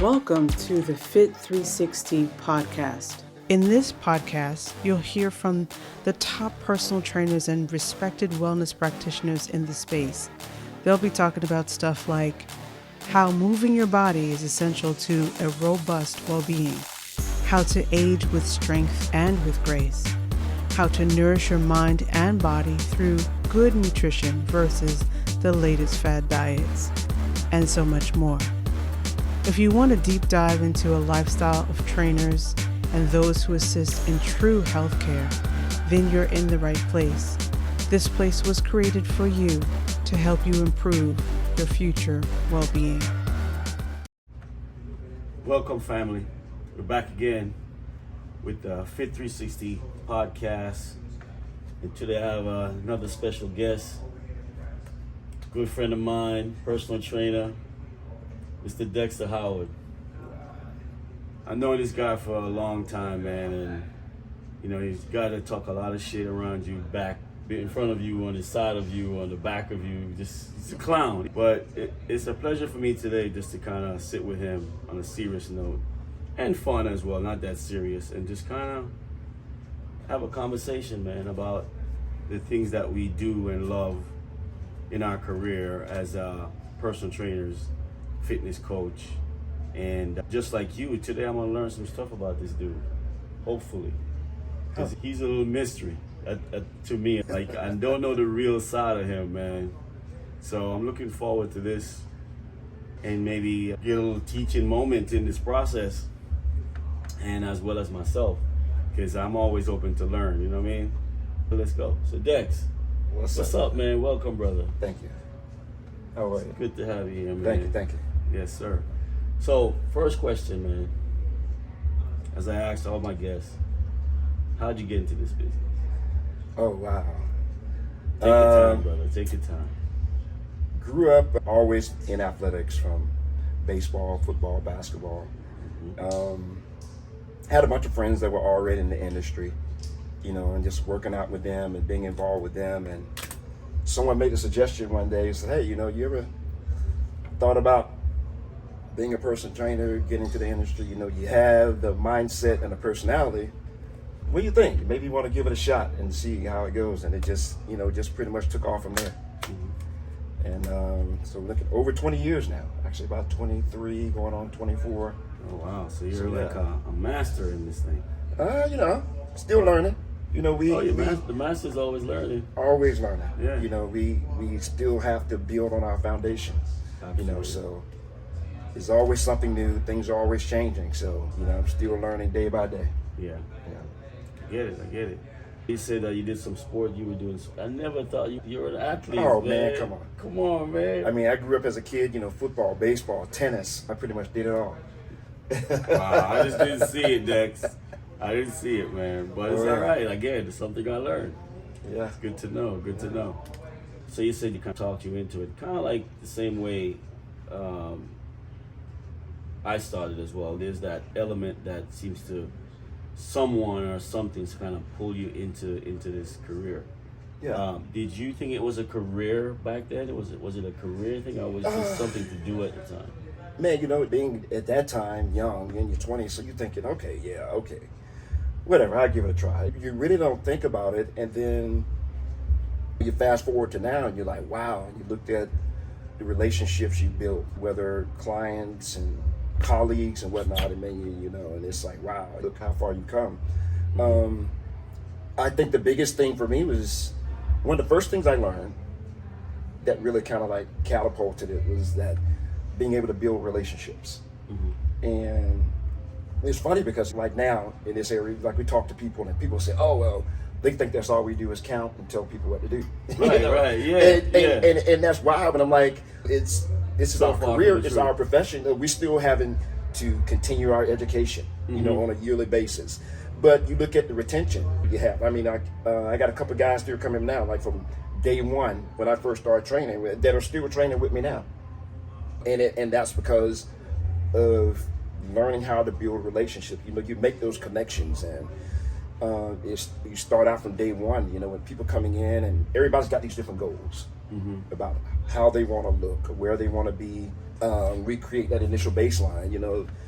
Welcome to the Fit 360 podcast. In this podcast, you'll hear from the top personal trainers and respected wellness practitioners in the space. They'll be talking about stuff like how moving your body is essential to a robust well-being, how to age with strength and with grace, how to nourish your mind and body through good nutrition versus the latest fad diets, and so much more. If you want to deep dive into a lifestyle of trainers and those who assist in true healthcare, then you're in the right place. This place was created for you to help you improve your future well-being. Welcome, family. We're back again with the Fit 360 podcast. And today I have another special guest, good friend of mine, personal trainer, Mr. Dexter Howard. I've known this guy for a long time, man, and you know, he's got to talk a lot of shit around you, back, in front of you, on the side of you, on the back of you. He's a clown. But it's a pleasure for me today just to kind of sit with him on a serious note, and fun as well, not that serious, and just kind of have a conversation, man, about the things that we do and love in our career as personal trainers, fitness coach. And just like you, today I'm gonna learn some stuff about this dude, hopefully, because he's a little mystery to me. Like, I don't know the real side of him, man. So I'm looking forward to this, and maybe get a little teaching moment in this process, and as well as myself, because I'm always open to learn, you know what I mean? So let's go. So Dex, what's up, man? Welcome, brother. Thank you. How are you? Good to have you here, man. Thank you. Yes, sir. So, first question, man. As I asked all my guests, how'd you get into this business? Oh, wow. Take your time, brother. Take your time. Grew up always in athletics, from baseball, football, basketball. Had a bunch of friends that were already in the industry, you know, and just working out with them and being involved with them. And someone made a suggestion one day, said, hey, you know, you ever thought about being a personal trainer, getting into the industry? You know, you have the mindset and the personality. What do you think? Maybe you want to give it a shot and see how it goes. And it just, you know, just pretty much took off from there. And so looking over 20 years now, actually about 23, going on 24. Oh, wow. So you're like a master in this thing. You know, still learning. You know, the master's always learning. Always learning. Yeah. You know, we still have to build on our foundation. Absolutely. You know, so there's always something new. Things are always changing. So, you know, I'm still learning day by day. Yeah. I get it. You said that you did some sport, you were doing. I never thought you were an athlete. Oh, man, come on, man. I mean, I grew up as a kid, you know, football, baseball, tennis. I pretty much did it all. Wow, I just didn't see it, Dex. I didn't see it, man. But it's all right. Again, it's something I learned. Yeah. It's good to know. Good to know. So you said you kind of talked you into it, kind of like the same way I started as well. There's that element that seems to someone or something to kind of pull you into this career. Yeah. Did you think it was a career back then? Was it a career thing, or was it just something to do at the time? Man, you know, being at that time young, in your 20s, so you're thinking, okay, whatever, I'll give it a try. You really don't think about it, and then you fast forward to now, and you're like, wow, and you looked at the relationships you built, whether clients and colleagues and whatnot, and then you know, and it's like, wow, look how far you come. I think the biggest thing for me was, one of the first things I learned that really kind of like catapulted it was that being able to build relationships. And it's funny because like now in this area, like we talk to people and people say, oh, well, they think that's all we do is count and tell people what to do. Right, you know? right, yeah, and that's wild, but I'm like, this is our career, it's our profession. We still having to continue our education, you know, on a yearly basis. But you look at the retention you have. I mean, I got a couple of guys still coming now, like from day one when I first started training, that are still training with me now. And that's because of learning how to build relationships. You know, you make those connections, and you start out from day one. You know, when people coming in, and everybody's got these different goals about how they want to look, where they want to be. recreate that initial baseline,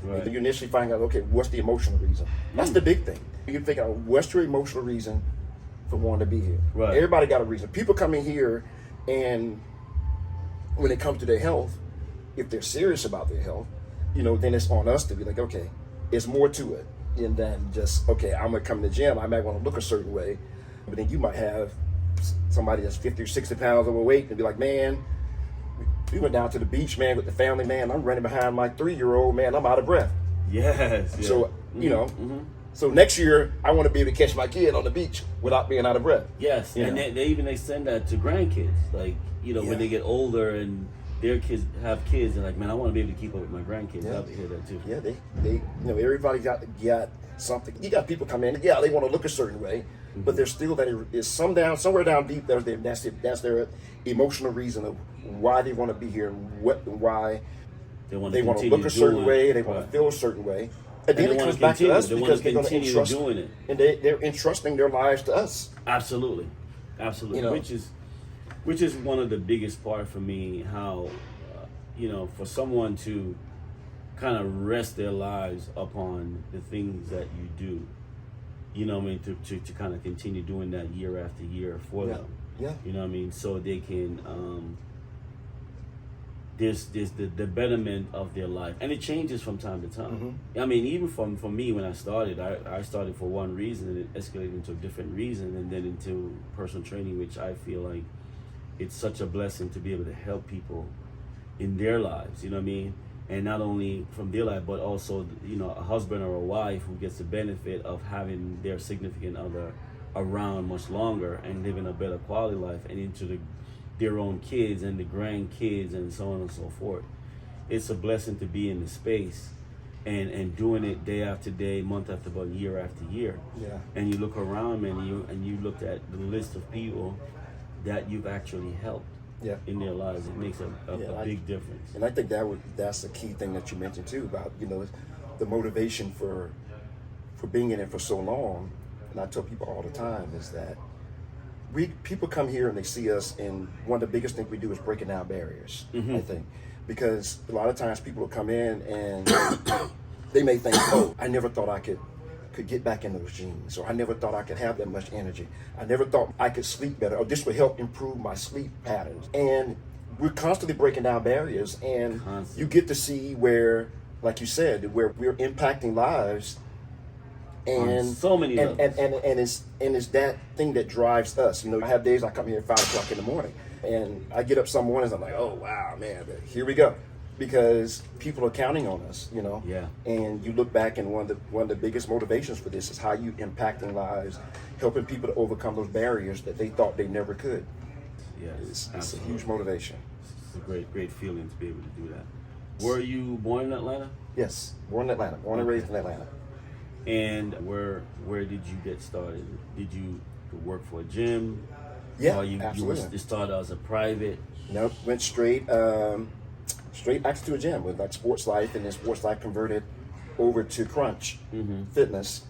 Right. and you initially find out, okay, what's the emotional reason? That's the big thing. You think out what's your emotional reason for wanting to be here. Right. Everybody got a reason. People come in here, and when it comes to their health, if they're serious about their health, then it's on us to be like, okay, it's more to it than just, okay, I'm gonna come to the gym, I might want to look a certain way, but then you might have somebody that's 50 or 60 pounds overweight and be like, man, we went down to the beach, man, with the family, man, I'm running behind my 3-year-old, man, I'm out of breath. Yes. Yeah. So, so next year, I want to be able to catch my kid on the beach without being out of breath. Yes, and they even extend that to grandkids. Like, when they get older and their kids have kids, they're like, man, I want to be able to keep up with my grandkids. Yeah. I'll hear that too. Yeah, they everybody got something. You got people come in, they want to look a certain way, but there's still somewhere down deep that's their emotional reason of why they want to be here and why they want to look a certain way, they want to feel a certain way. And then it comes back to us because they're going to entrust doing it, and they're entrusting their lives to us. Absolutely. Which is one of the biggest part for me. How, for someone to kind of rest their lives upon the things that you do, to kind of continue doing that year after year for them. Yeah. So they can. There's the betterment of their life, and it changes from time to time. I mean, even for me when I started, I started for one reason, and it escalated into a different reason, and then into personal training, which I feel like it's such a blessing to be able to help people in their lives. And not only from their life, but also a husband or a wife who gets the benefit of having their significant other around much longer and living a better quality life, and into their own kids and the grandkids and so on and so forth. It's a blessing to be in the space and doing it day after day, month after month, year after year. Yeah. And you look around, man, and you look at the list of people that you've actually helped in their lives. It makes a big difference. And I think that's the key thing that you mentioned too about the motivation for being in it for so long. And I tell people all the time is that people come here and they see us, and one of the biggest things we do is breaking down barriers. I think, because a lot of times people will come in and they may think, oh, I never thought I could get back in those jeans, or I never thought I could have that much energy. I never thought I could sleep better, or this would help improve my sleep patterns. And we're constantly breaking down barriers, and you get to see where, like you said, where we're impacting lives. And so many and it's that thing that drives us. I have days I come here at 5 o'clock in the morning, and I get up some mornings, I'm like, oh wow, man, but here we go, because people are counting on us. Yeah. And you look back, and one of the biggest motivations for this is how you impacting lives, helping people to overcome those barriers that they thought they never could. Yes, it's a huge motivation. It's a great feeling to be able to do that. Were you born in Atlanta? Yes, born in Atlanta, born and raised in Atlanta. And where did you get started? Did you work for a gym? Yeah, or you started as a private? Nope, went straight actually to a gym with like Sports Life, and then Sports Life converted over to Crunch Fitness,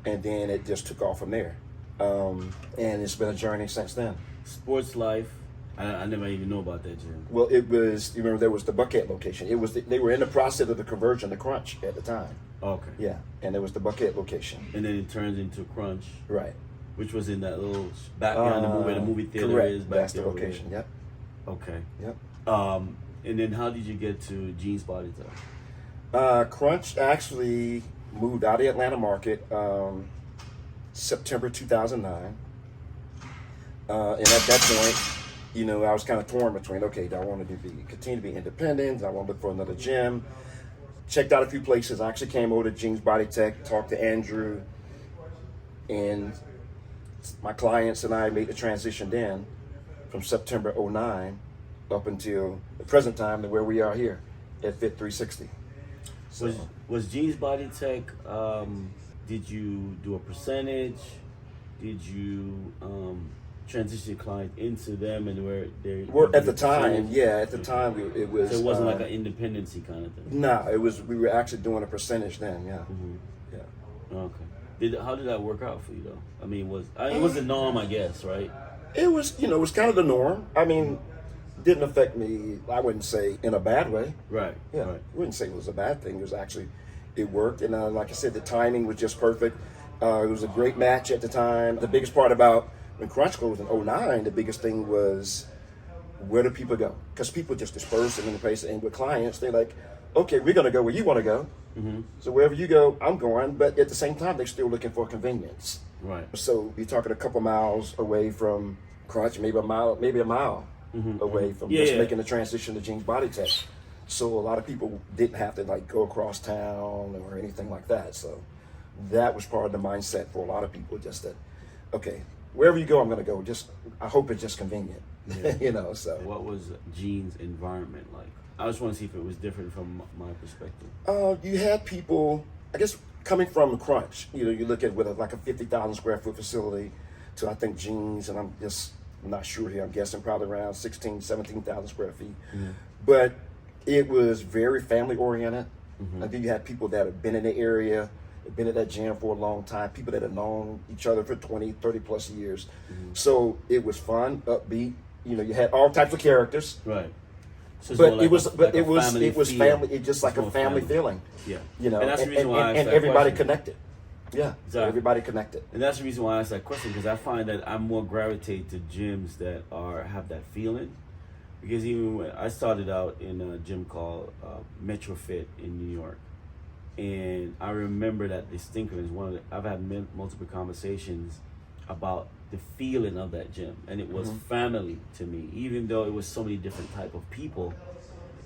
and then it just took off from there. And it's been a journey since then. Sports Life, I never even know about that gym. Well, it was, you remember there was the Buckhead location. It was they were in the process of the conversion to Crunch at the time. Okay. Yeah, and there was the Buckhead location. And then it turns into Crunch. Right. Which was in that little background where the movie theater correct. is back That's there. the location, yep. Okay. Yep. And then how did you get to Jeans Body Tech? Crunch actually moved out of the Atlanta market September 2009. And at that point, I was kind of torn between, okay, do I want to continue to be independent? Do I want to look for another gym? Checked out a few places. I actually came over to Jeans Body Tech, talked to Andrew, and my clients and I made the transition then from September 2009 up until the present time to where we are here at Fit 360. So, was Jeans Body Tech, did you do a percentage? Did you transition clients into them, and where they were at the time? Yeah, at the time it was. So it wasn't like an independency kind of thing. No, it was. We were actually doing a percentage then. Yeah. Yeah. Okay. How did that work out for you though? I mean, it was the norm, I guess, right? It was. It was kind of the norm. I mean, didn't affect me, I wouldn't say in a bad way. Right. Yeah, Right. I wouldn't say it was a bad thing. It was actually, it worked. And like I said, the timing was just perfect. It was a great match at the time. The biggest part about when Crunch closed in '09, the biggest thing was, where do people go? Because people just disperse in the place. And with clients, they're like, okay, we're going to go where you want to go. Mm-hmm. So wherever you go, I'm going. But at the same time, they're still looking for convenience. Right. So you're talking a couple miles away from Crunch, maybe a mile away from making the transition to Jeans Body Tech. So a lot of people didn't have to like go across town or anything like that. So that was part of the mindset for a lot of people, just that, okay, wherever you go, I'm going to go. Just, I hope it's just convenient, so. What was Gene's environment like? I just want to see if it was different from my perspective. You had people, I guess, coming from Crunch. You look at with like a 50,000 square foot facility to, I think, Jeans, and I'm not sure here, I'm guessing probably around 17,000 square feet. Mm-hmm. But it was very family oriented. Mm-hmm. I think you had people that have been in the area, have been at that gym for a long time, people that have known each other for 20, 30 plus years. Mm-hmm. So it was fun, upbeat. You had all types of characters. Right. So But more like it was family feel. family. It just like It's a more family feeling. Yeah. And that's the reason why I asked and that everybody question. connected. Yeah, Exactly. everybody connected. And that's the reason why I asked that question, because I find that I'm more gravitate to gyms that have that feeling. Because even when I started out in a gym called Metro Fit in New York, and I remember that distinctly. I've had multiple conversations about the feeling of that gym, and it was family to me. Even though it was so many different type of people,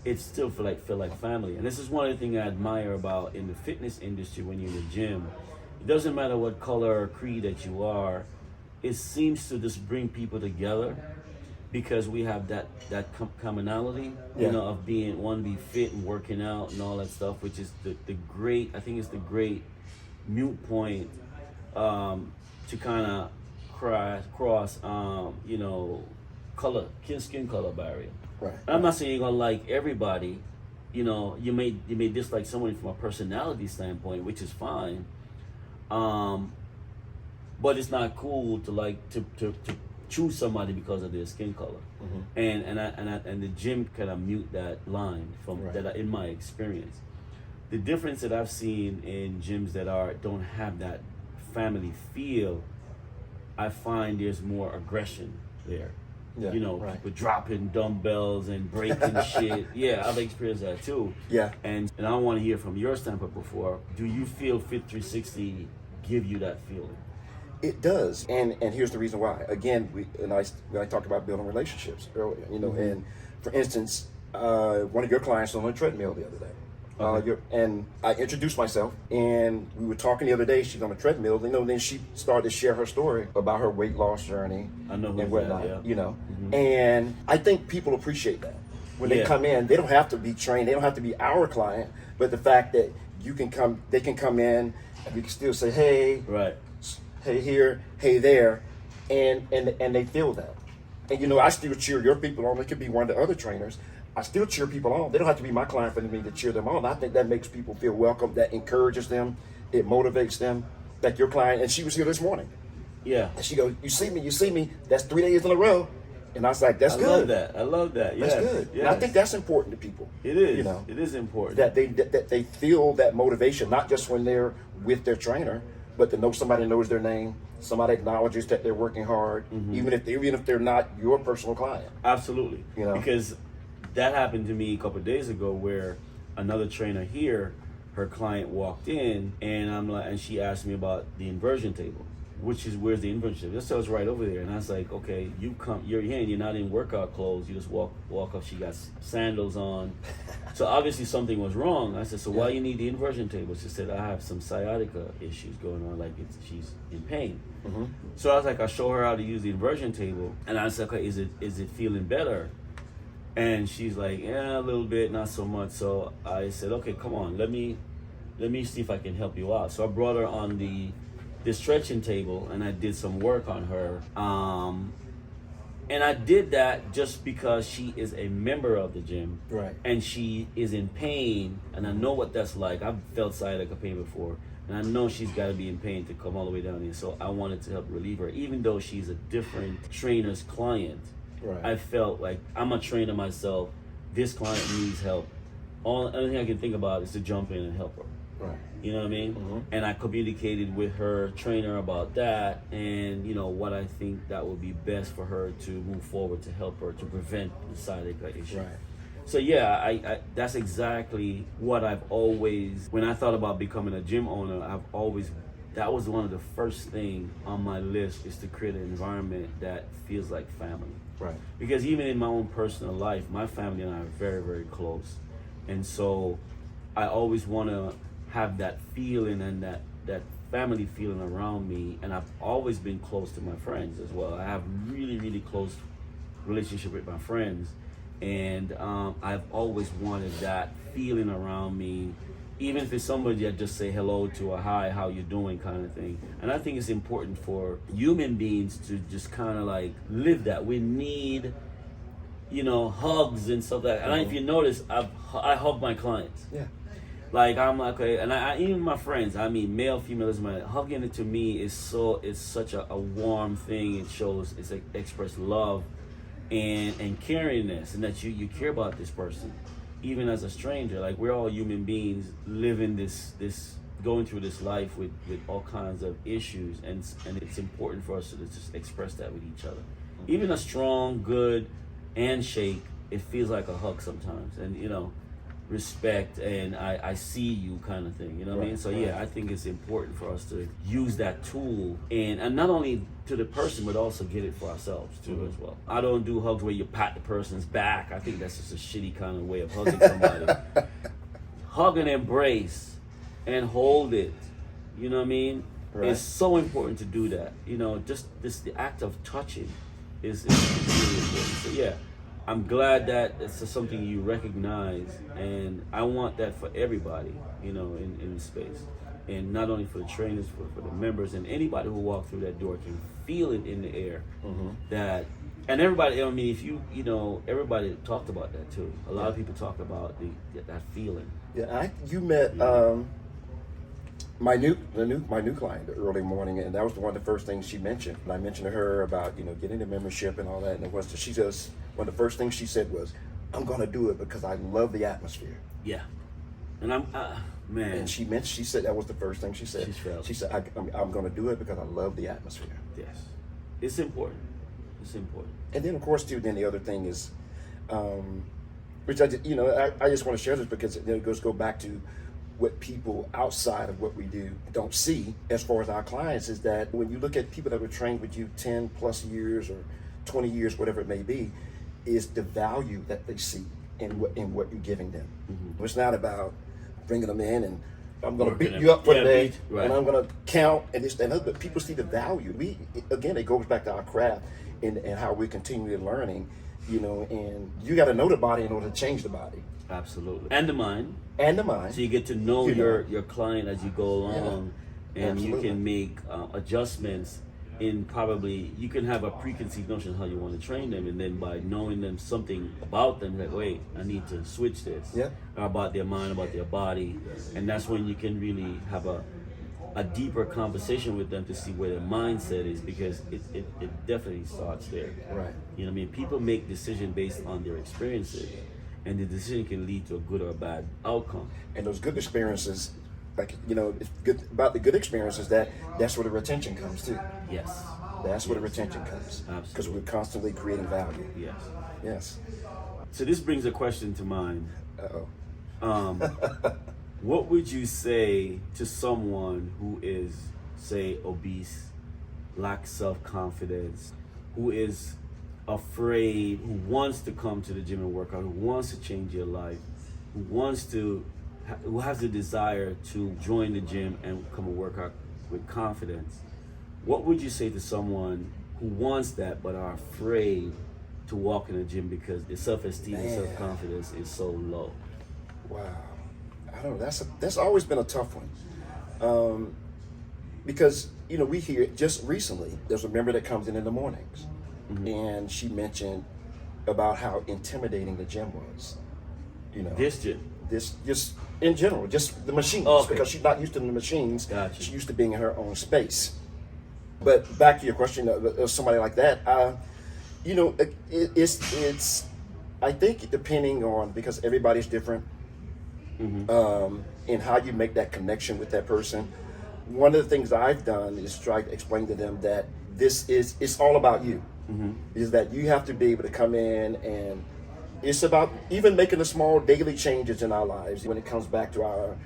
it still felt like family. And this is one of the things I admire about in the fitness industry. When you're in the gym, it doesn't matter what color or creed that you are, it seems to just bring people together, because we have that commonality, of being to be fit and working out and all that stuff, which is the great, I think it's the great mute point to kind of cross color, skin color barrier. Right. And I'm not saying you're gonna like everybody. You may dislike someone from a personality standpoint, which is fine. But it's not cool to choose somebody because of their skin color. Mm-hmm. And the gym kind of mute that line from that in my experience. The difference that I've seen in gyms that don't have that family feel, I find there's more aggression there. Yeah, People dropping dumbbells and breaking shit. Yeah, I've experienced that too. Yeah. And I want to hear from your standpoint before. Do you feel Fit 360 give you that feeling? It does, and here's the reason why. Again, I talked about building relationships earlier. And for instance, one of your clients was on a treadmill the other day. Okay. And I introduced myself, and we were talking the other day. She's on a treadmill. Then she started to share her story about her weight loss journey and whatnot. Mm-hmm. And I think people appreciate that when they come in. They don't have to be trained. They don't have to be our client. But the fact that they can come in, and we can still say, hey, hey here, hey there, and they feel that. And I still cheer your people on. It could be one of the other trainers. I still cheer people on. They don't have to be my client for me to cheer them on. I think that makes people feel welcome. That encourages them. It motivates them. Like your client, and she was here this morning. Yeah. And she goes, you see me. That's 3 days in a row. And I was like, that's good. I love that. Yes. That's good. Yes. And I think that's important to people. It is. It is important. That they feel that motivation, not just when they're with their trainer, but to know somebody knows their name, somebody acknowledges that they're working hard, even if they're not your personal client. Absolutely. Because that happened to me a couple of days ago, where another trainer here, her client walked in, and she asked me about the inversion table, where's the inversion table? This was right over there, and I was like, okay, you're here and you're not in workout clothes. You just walk up. She got sandals on, so obviously something was wrong. I said, so why you need the inversion table? She said, I have some sciatica issues going on, she's in pain. Mm-hmm. So I was like, I show her how to use the inversion table, and I said, okay, is it feeling better? And she's like, yeah, a little bit, not so much. So I said, okay, come on, let me see if I can help you out. So I brought her on the stretching table, and I did some work on her. And I did that just because she is a member of the gym, right? And she is in pain, and I know what that's like. I've felt sciatica pain before, and I know she's got to be in pain to come all the way down here. So I wanted to help relieve her, even though she's a different trainer's client. Right. I felt like I'm a trainer myself. This client needs help. Only thing I can think about is to jump in and help her. Right. You know what I mean? And I communicated with her trainer about that, and what I think that would be best for her to move forward to help her to prevent the sciatica issue. Right. So yeah, I that's exactly what I've always, when I thought about becoming a gym owner, that was one of the first thing on my list, is to create an environment that feels like family. Right. Because even in my own personal life, my family and I are very, very close. And so I always want to have that feeling and that family feeling around me. And I've always been close to my friends as well. I have really, really close relationship with my friends. And I've always wanted that feeling around me, even if it's somebody I just say hello to, or hi, how you doing, kind of thing. And I think it's important for human beings to just kind of like live that. We need, hugs and stuff like that. And if you notice, I hug my clients. Yeah. Like I'm like, okay, and I even my friends, I mean, male, female, doesn't matter. Hugging it to me it's such a warm thing. It shows, it's like express love and caringness, and that you care about this person, even as a stranger. Like, we're all human beings living this going through this life with all kinds of issues, and it's important for us to just express that with each other. Even a strong, good handshake, it feels like a hug sometimes, and respect, and I see you kind of thing, what I mean? So yeah, I think it's important for us to use that tool, and not only to the person, but also get it for ourselves too as well. I don't do hugs where you pat the person's back. I think that's just a shitty kind of way of hugging somebody. Hug and embrace and hold it, you know what I mean? Right. It's so important to do that. Just the act of touching is really important. So yeah, I'm glad that it's something you recognize, and I want that for everybody, in the space. And not only for the trainers, for the members, and anybody who walk through that door can feel it in the air. That, and everybody, I mean, if everybody talked about that too. A lot of people talk about that feeling. Yeah, you met my new client the early morning, and that was one of the first things she mentioned. And I mentioned to her about getting the membership and all that, and she just, one of the first things she said was, "I'm going to do it because I love the atmosphere." Yeah, and I'm man. And she said that was the first thing she said. She said, "I'm going to do it because I love the atmosphere." Yes, it's important. It's important. And then of course too, then the other thing is, which I just want to share this because it go back to what people outside of what we do don't see as far as our clients, is that when you look at people that were trained with you 10 plus years or 20 years, whatever it may be, is the value that they see in what you're giving them. It's not about bringing them in and I'm going to beat you up for the day, and I'm going to count and this and that, but people see the value. Again, it goes back to our craft and how we're continually learning, and you got to know the body in order to change the body. Absolutely. And the mind. So you get to know your client as you go along, and you can make adjustments in probably, you can have a preconceived notion of how you want to train them, and then by knowing them something about them, like, wait, I need to switch this. Or about their mind, about their body. And that's when you can really have a deeper conversation with them to see where their mindset is, because it definitely starts there. Right. You know what I mean? People make decisions based on their experiences, and the decision can lead to a good or a bad outcome. And those good experiences, like, it's good about the good experiences, that's where the retention comes too. Yes. That's where the retention comes. Absolutely. Because we're constantly creating value. Yes. So this brings a question to mind. Uh-oh. What would you say to someone who is, say, obese, lacks self-confidence, who is afraid, who wants to come to the gym and work out, who wants to change your life, who has the desire to join the gym and come and work out with confidence? What would you say to someone who wants that but are afraid to walk in the gym because their self-esteem and self-confidence is so low? Wow. I don't know. That's always been a tough one. Because, we hear just recently, there's a member that comes in the mornings, and she mentioned about how intimidating the gym was. This gym? This, just in general, just the machines, because she's not used to the machines. Gotcha. She's used to being in her own space. But back to your question of somebody like that, You know, it's I think depending on, because everybody's different, and how you make that connection with that person. One of the things I've done is try to explain to them that it's all about you. Is that you have to be able to come in, and it's about even making the small daily changes in our lives when it comes back to our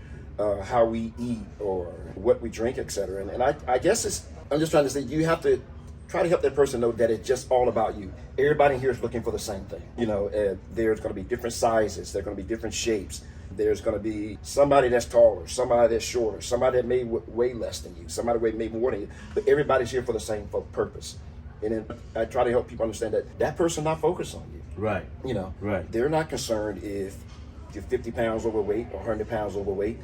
how we eat or what we drink, etc. And I guess I'm just trying to say you have to try to help that person know that it's just all about you. Everybody here is looking for the same thing. You know, there's going to be different sizes. There's going to be different shapes. There's going to be somebody that's taller, somebody that's shorter, somebody that may weigh less than you, somebody that may more than you. But everybody's here for the same purpose. And then I try to help people understand that person not focused on you. Right. You know, right. They're not concerned if you're 50 pounds overweight or 100 pounds overweight.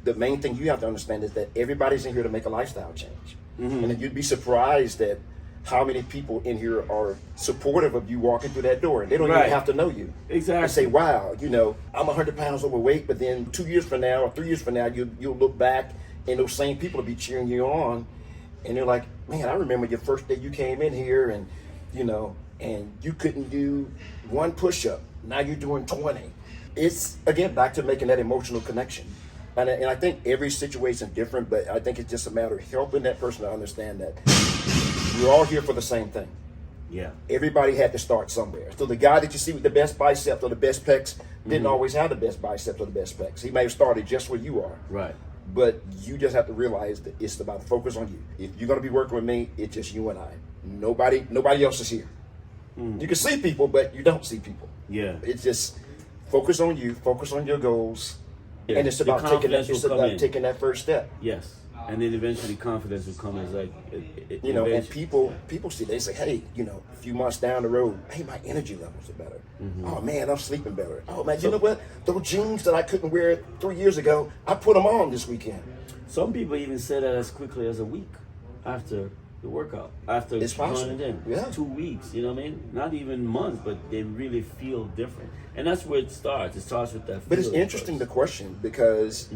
The main thing you have to understand is that everybody's in here to make a lifestyle change. And then you'd be surprised at how many people in here are supportive of you walking through that door. And they don't even have to know you. Exactly. And say, wow, you know, I'm 100 pounds overweight, but then 2 years from now or 3 years from now, you'll look back and those same people will be cheering you on. And they're like, man, I remember your first day you came in here and, you know, and you couldn't do one push-up. Now you're doing 20. It's, again, back to making that emotional connection. And I think every situation is different, but I think it's just a matter of helping that person to understand that we're all here for the same thing. Yeah. Everybody had to start somewhere. So the guy that you see with the best biceps or the best pecs didn't always have the best biceps or the best pecs. He may have started just where you are. Right. But you just have to realize that it's about focus on you. If you're going to be working with me, it's just you and I. Nobody else is here. You can see people, but you don't see people. Yeah. It's just focus on you, focus on your goals, and it's Your about taking confidence taking that first step. Yes. And then eventually confidence will come as like, You know, and people see, they say, hey, you know, a few months down the road, hey, my energy levels are better. Oh man, I'm sleeping better. Oh man, you know what? Those jeans that I couldn't wear 3 years ago, I put them on this weekend. Some people even say that as quickly as a week after the workout, after It's possible. running in. Yeah. 2 weeks, you know what I mean? Not even months, but they really feel different. And that's where it starts. It starts with that. But it's feeling interesting, first. the question, because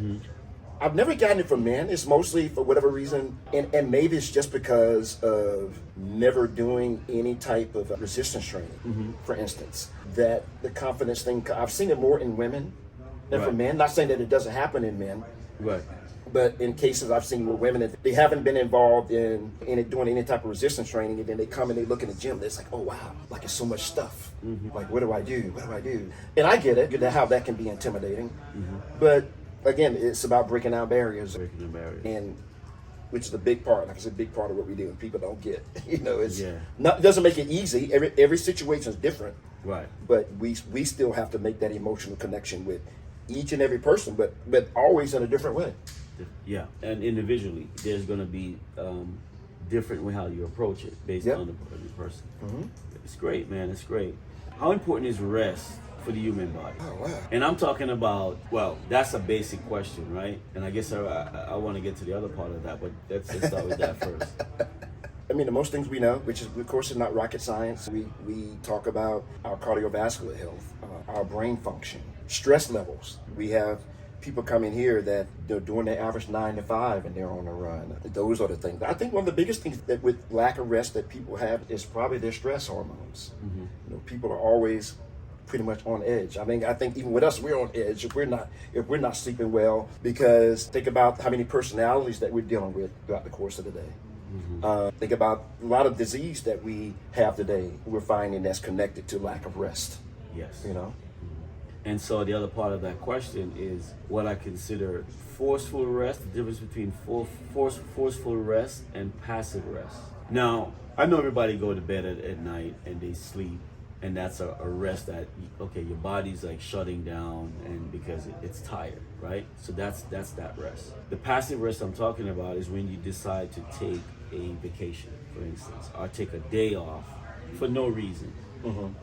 I've never gotten it from men. It's mostly for whatever reason, and maybe it's just because of never doing any type of resistance training, for instance, that the confidence thing, I've seen it more in women than for men. Not saying that it doesn't happen in men, Right. but in cases I've seen with women, that they haven't been involved in it, doing any type of resistance training, and then they come and they look in the gym, and it's like, oh wow, like it's so much stuff. Like, what do I do? What do I do? And I get it, how that can be intimidating, but again, it's about breaking down barriers. Breaking the barrier. And which is a big part, like it's a big part of what we do, and people don't get. You know, it's Yeah. not, it doesn't make it easy. Every situation is different, Right. but we still have to make that emotional connection with each and every person, but always in a different way. Yeah. And individually, there's going to be different with how you approach it based on the person. It's great, man. It's great. How important is rest for the human body? Oh wow. And I'm talking about, well, that's a basic question, right? And I guess I want to get to the other part of that, but let's start with that first. I mean, the most things we know, which is, of course, is not rocket science. We talk about our cardiovascular health, our brain function, stress levels. We have people come in here that they're doing their average 9 to 5 and they're on a run. Those are the things. I think one of the biggest things that with lack of rest that people have is probably their stress hormones. You know, people are always pretty much on edge. I mean, I think even with us, we're on edge if we're not sleeping well, because think about how many personalities that we're dealing with throughout the course of the day. Think about a lot of disease that we have today. We're finding that's connected to lack of rest. Yes. You know. And so the other part of that question is what I consider forceful rest, the difference between forceful rest and passive rest. Now, I know everybody go to bed at night and they sleep, and that's a rest that, okay, your body's like shutting down and because it's tired, right? So that's that rest. The passive rest I'm talking about is when you decide to take a vacation, for instance, or take a day off for no reason,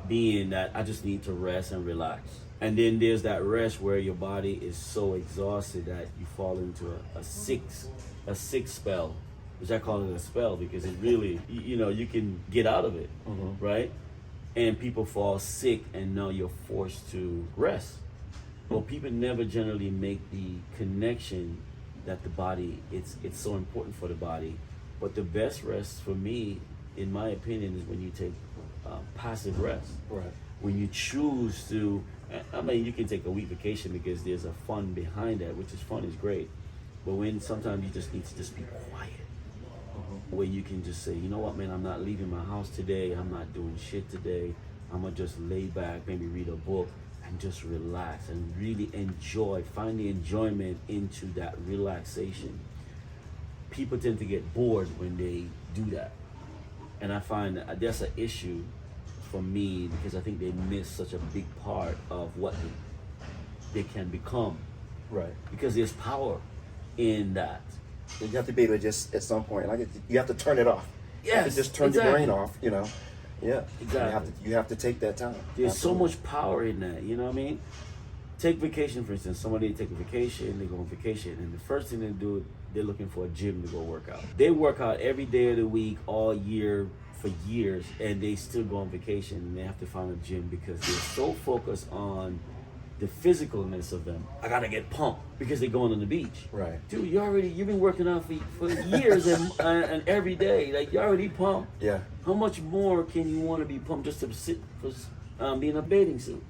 being that I just need to rest and relax. And then there's that rest where your body is so exhausted that you fall into a sick spell, which I call it a spell because it really, you can get out of it, right? And people fall sick and now you're forced to rest. Well, people never generally make the connection that the body, it's so important for the body. But the best rest for me, in my opinion, is when you take passive rest. Right. When you choose to, I mean, you can take a week vacation because there's a fun behind that, which is fun is great. But when sometimes you just need to just be quiet, where you can just say, you know what, man, I'm not leaving my house today. I'm not doing shit today. I'm gonna just lay back, maybe read a book, and just relax and really enjoy, find the enjoyment into that relaxation. People tend to get bored when they do that. And I find that that's an issue for me because I think they miss such a big part of what they can become. Right. Because there's power in that. You have to be able to just, at some point, like you have to turn it off. Yes, you have to just turn your brain off, you know. Yeah. Exactly. You have to take that time. There's Absolutely. so much power in that, you know what I mean? Take vacation, for instance. Somebody take a vacation, they go on vacation, and the first thing they do, they're looking for a gym to go work out. They work out every day of the week, all year, for years, and they still go on vacation, and they have to find a gym because they're so focused on the physicalness of them. I gotta get pumped because they're going on the beach. Right. Dude, you've been working out for years and every day. Like, you're already pumped. Yeah. How much more can you want to be pumped just to sit for be in a bathing suit?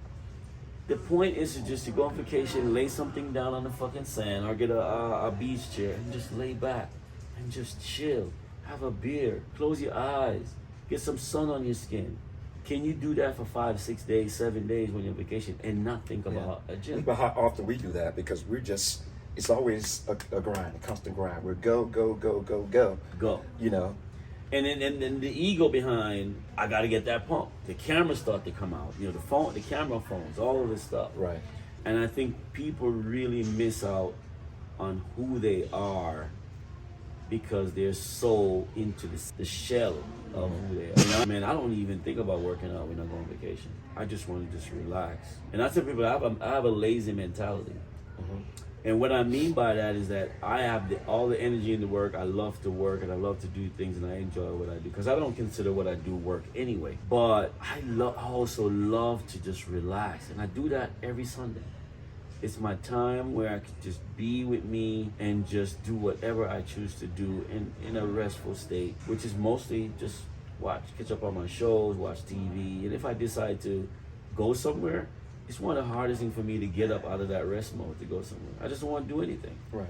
The point is to go on vacation, lay something down on the fucking sand, or get a beach chair and just lay back and just chill. Have a beer, close your eyes, get some sun on your skin. Can you do that for 5, 6 days, 7 days when you're on vacation and not think about a gym? Think about how often we do that because it's always a grind, a constant grind. We're go. Go. You know. And then the ego behind, I got to get that pump. The cameras start to come out. You know, the camera phones, all of this stuff. Right. And I think people really miss out on who they are because they're so into the shell of who they are. You know, man, I don't even think about working out when I go on vacation. I just want to just relax. And I tell people I have a lazy mentality. And what I mean by that is that I have all the energy in the work. I love to work and I love to do things and I enjoy what I do because I don't consider what I do work anyway. But I also love to just relax, and I do that every Sunday. It's my time where I can just be with me and just do whatever I choose to do in a restful state, which is mostly just catch up on my shows, watch TV. And if I decide to go somewhere, it's one of the hardest things for me to get up out of that rest mode to go somewhere. I just don't want to do anything. Right.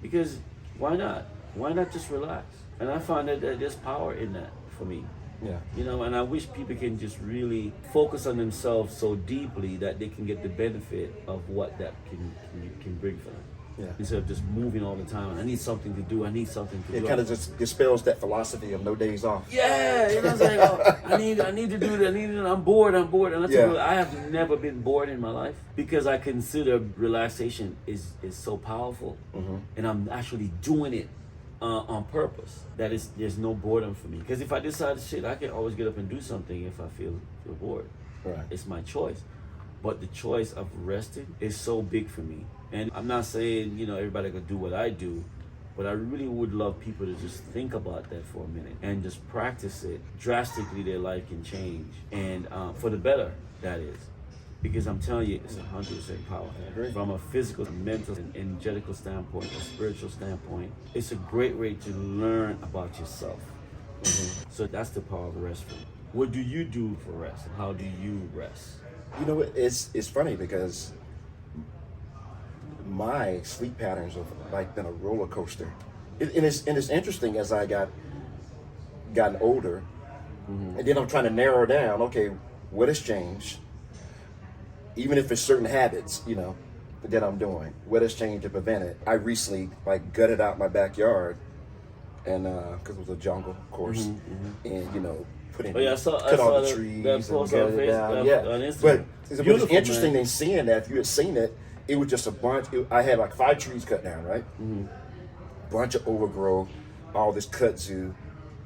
Because why not? Why not just relax? And I find that there's power in that for me. Yeah. You know, and I wish people can just really focus on themselves so deeply that they can get the benefit of what that can bring for them. Yeah. Instead of just moving all the time. I need something to do. It kind of just dispels that philosophy of no days off. Yeah, you know what I'm saying? Oh, I need to do that. I'm bored. And I tell you, I have never been bored in my life because I consider relaxation is so powerful, and I'm actually doing it on purpose. There's no boredom for me. Because if I decide shit, I can always get up and do something if I feel bored. Right. It's my choice. But the choice of resting is so big for me. And I'm not saying, everybody can do what I do, but I really would love people to just think about that for a minute and just practice it. Drastically, their life can change. And for the better, that is. Because I'm telling you, it's 100% power. From a physical, mental, and energetical standpoint, a spiritual standpoint, it's a great way to learn about yourself. So that's the power of rest for me. What do you do for rest? How do you rest? You know, it's funny because my sleep patterns have like been a roller coaster. And it's interesting as I gotten older, and then I'm trying to narrow down, okay, what has changed? Even if it's certain habits, that I'm doing, what has changed to prevent it? I recently gutted out my backyard, and because it was a jungle, of course, and put in, I saw all the that trees that and post gut on it Facebook, down. Yeah, on Instagram. but it was Beautiful, interesting man. than seeing that. If you had seen it, it was just a bunch. I had 5 trees cut down, right? Bunch of overgrowth, all this kudzu.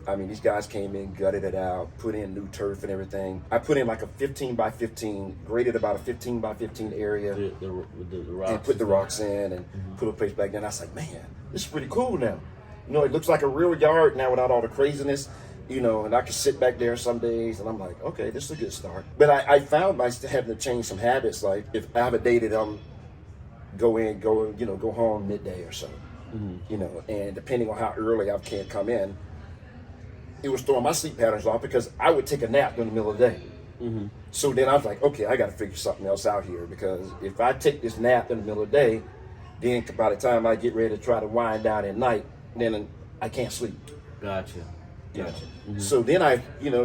I mean, these guys came in, gutted it out, put in new turf and everything. I put in a 15 by 15, graded about a 15 by 15 area, The rocks and put the rocks in and put a place back there. And I was like, man, this is pretty cool now. It looks like a real yard now without all the craziness. And I could sit back there some days, and I'm like, okay, this is a good start. But I found myself having to change some habits. Like if I have a day that I'm go home midday or so, and depending on how early I can't come in, it was throwing my sleep patterns off because I would take a nap in the middle of the day. Mm-hmm. So then I was like, okay, I got to figure something else out here, because if I take this nap in the middle of the day, then by the time I get ready to try to wind down at night, then I can't sleep. Gotcha. Yeah. Mm-hmm. So then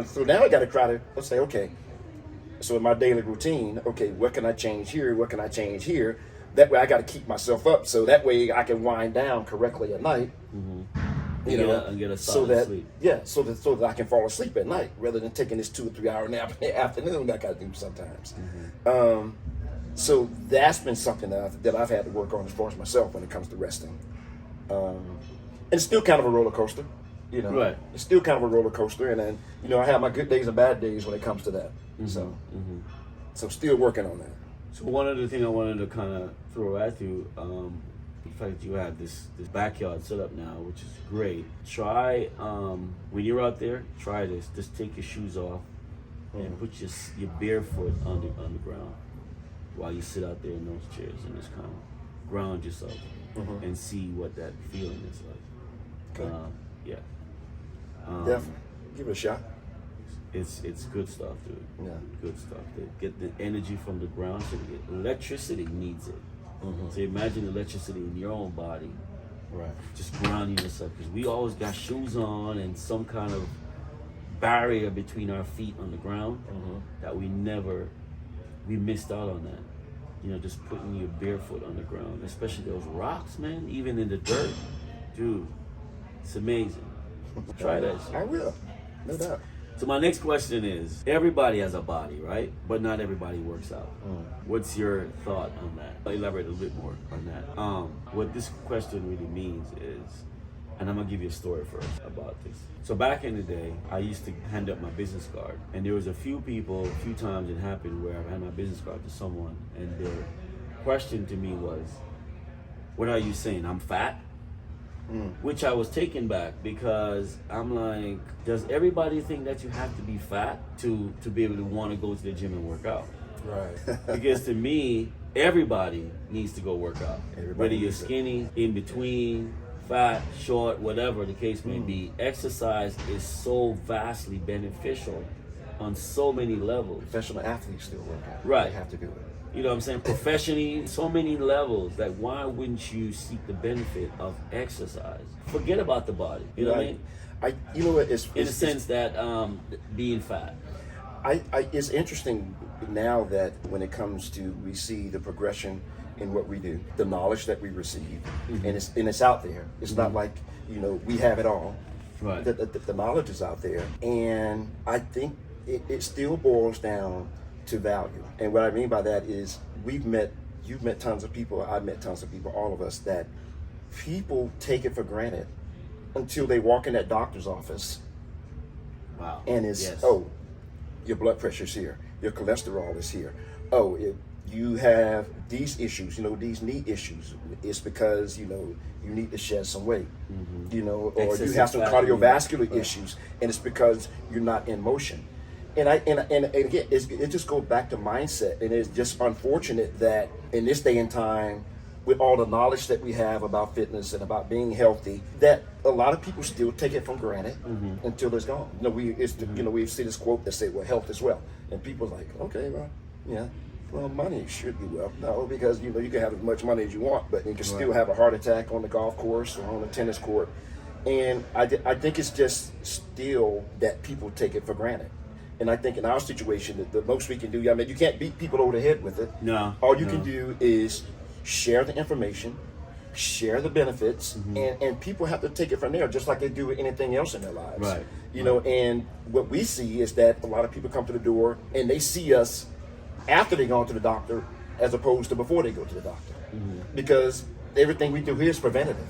so now I got to try to, let's say, okay, so in my daily routine, okay, what can I change here? What can I change here? That way I got to keep myself up, so that way I can wind down correctly at night. Mm-hmm. And get a solid sleep. Yeah, so that I can fall asleep at night rather than taking this 2 or 3 hour nap in the afternoon that I got to do sometimes. Mm-hmm. So that's been something that I've had to work on as far as myself when it comes to resting. And it's still kind of a roller coaster, Right. It's still kind of a roller coaster, and then I have my good days and bad days when it comes to that. Mm-hmm. So still working on that. So one other thing I wanted to kind of throw at you, the fact that you have this backyard set up now, which is great. Try when you're out there, try this. Just take your shoes off and put your barefoot on the ground while you sit out there in those chairs and just kind of ground yourself and see what that feeling is like. Okay. Yeah. Definitely. Give it a shot. It's good stuff, dude. Yeah. Good stuff. They get the energy from the ground. So electricity needs it. So imagine electricity in your own body. Right. Just grounding yourself. Because we always got shoes on and some kind of barrier between our feet on the ground that we missed out on that. Just putting your barefoot on the ground, especially those rocks, man, even in the dirt. Dude, it's amazing. Try that shit. I will. No doubt. So my next question is, everybody has a body, right? But not everybody works out. What's your thought on that? I'll elaborate a little bit more on that. What this question really means is, and I'm gonna give you a story first about this. So back in the day, I used to hand up my business card, and there was a few times it happened where I had my business card to someone, and their question to me was, what are you saying, I'm fat? Which I was taken back, because I'm like, does everybody think that you have to be fat to be able to want to go to the gym and work out? Right. Because to me, everybody needs to go work out. Whether you're skinny, in between, fat, short, whatever the case may be, exercise is so vastly beneficial on so many levels. Professional athletes still work out. Right. They have to do it. You know what I'm saying? Professionally, so many levels. Like, why wouldn't you seek the benefit of exercise? Forget about the body. You know what I mean? You know what? In the sense that being fat. It's interesting now that when it comes to, we see the progression in what we do, the knowledge that we receive, and it's out there. It's not like we have it all. Right. The knowledge is out there, and I think it still boils down to value. And what I mean by that is, you've met tons of people, I've met tons of people, all of us, that people take it for granted until they walk in that doctor's office. Wow. And it's, oh, your blood pressure's here, your cholesterol is here. Oh, you have these issues, these knee issues. It's because, you need to shed some weight, or Excessive you have some cardiovascular issues, and it's because you're not in motion. And again, it just goes back to mindset, and it's just unfortunate that in this day and time, with all the knowledge that we have about fitness and about being healthy, that a lot of people still take it for granted until it's gone. We see this quote that say, "Well, health is wealth," and people's like, "Okay, well, yeah, well, money should be wealth." No, because you can have as much money as you want, but you can still have a heart attack on the golf course or on the tennis court. And I think it's just still that people take it for granted. And I think in our situation, the most we can do, you can't beat people over the head with it. No. All you can do is share the information, share the benefits, and people have to take it from there, just like they do with anything else in their lives. Right. And what we see is that a lot of people come to the door and they see us after they've gone to the doctor, as opposed to before they go to the doctor, because everything we do here is preventative.